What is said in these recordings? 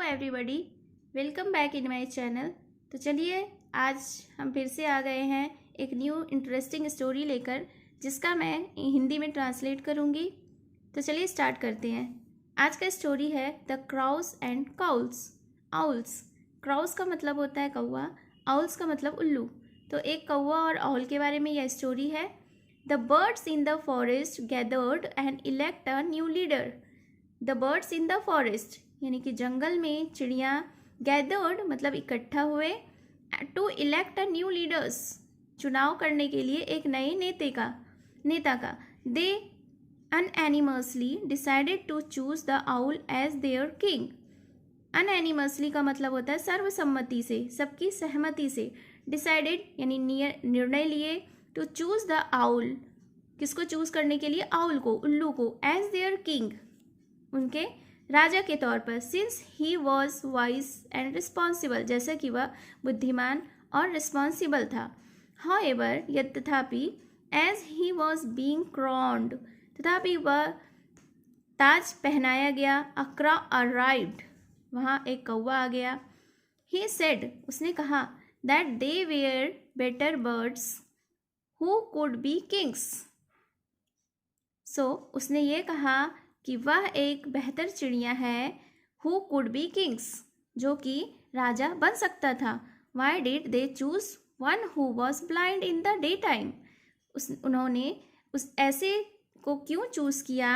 Hello everybody, welcome back in my channel. तो चलिए आज हम फिर से आ गए हैं एक न्यू इंटरेस्टिंग स्टोरी लेकर, जिसका मैं हिंदी में ट्रांसलेट करूँगी। तो चलिए स्टार्ट करते हैं। आज का स्टोरी है the crows and Cowles. Owls, crows का मतलब होता है कौवा, आउल्स का मतलब उल्लू। तो एक कौवा और आउल के बारे में यह स्टोरी है। The birds in the forest gathered and elect a new leader. The birds in the forest यानी कि जंगल में चिड़िया, गैदर्ड मतलब इकट्ठा हुए, to elect a new leaders चुनाव करने के लिए एक नए नेता का they unanimously decided to choose the owl as their king. Unanimously का मतलब होता है सर्वसम्मति से, सबकी सहमति से। डिसाइडेड यानी निर्णय लिए, टू चूज द आउल किसको चूज करने के लिए, आउल को, उल्लू को, एज देयर किंग उनके राजा के तौर पर। Since he was wise and responsible जैसा कि वह बुद्धिमान और रिस्पॉन्सिबल था। हाउएवर तथापि, as he was being crowned तथापि वह ताज पहनाया गया। अ क्राउ अराइव्ड वहाँ एक कौवा आ गया। ही सेड उसने कहा, that they were better birds who could be kings. So उसने ये कहा कि वह एक बेहतर चिड़िया है, हु कुड बी किंग्स जो कि राजा बन सकता था। Why did they choose one who was blind in the day time. उन्होंने उस ऐसे को क्यों चूज़ किया,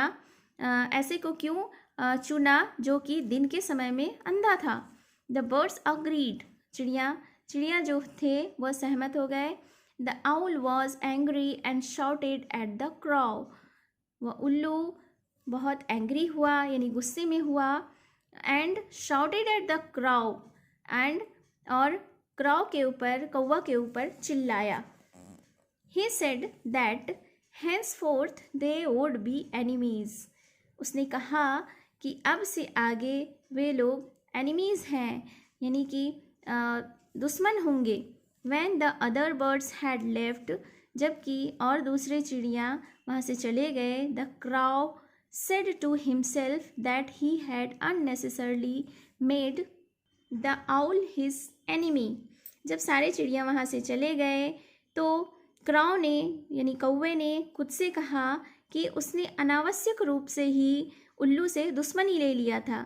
ऐसे को क्यों चुना जो कि दिन के समय में अंधा था। द बर्ड्स अग्रीड चिड़िया जो थे वह सहमत हो गए। The owl was angry and shouted at the crow. वह उल्लू बहुत एंग्री हुआ यानी गुस्से में हुआ। And shouted at the crow और क्राउ के ऊपर, कौवा के ऊपर चिल्लाया। He said that henceforth they would be enemies। उसने कहा कि अब से आगे वे लोग एनिमीज़ हैं यानी कि दुश्मन होंगे। when the other birds had left जबकि और दूसरे चिड़िया वहाँ से चले गए, the crow said to himself that he had unnecessarily made the owl his enemy। जब सारे चिड़िया वहाँ से चले गए तो क्राउ ने यानी कौवे ने खुद से कहा कि उसने अनावश्यक रूप से ही उल्लू से दुश्मनी ले लिया था।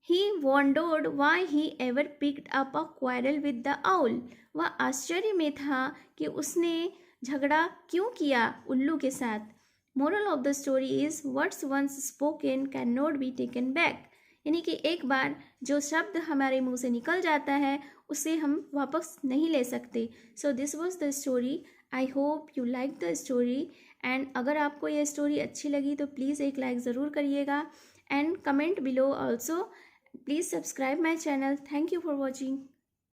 He wondered why he ever picked up a quarrel with the owl। वह आश्चर्य में था कि उसने झगड़ा क्यों किया उल्लू के साथ। Moral of the story is what's once spoken can not be taken back. यानी कि एक बार जो शब्द हमारे मुंह से निकल जाता है उसे हम वापस नहीं ले सकते। So this was the story. I hope you like the story. And अगर आपको यह स्टोरी अच्छी लगी तो प्लीज़ एक लाइक ज़रूर करिएगा and comment below also. Please subscribe my channel. Thank you for watching.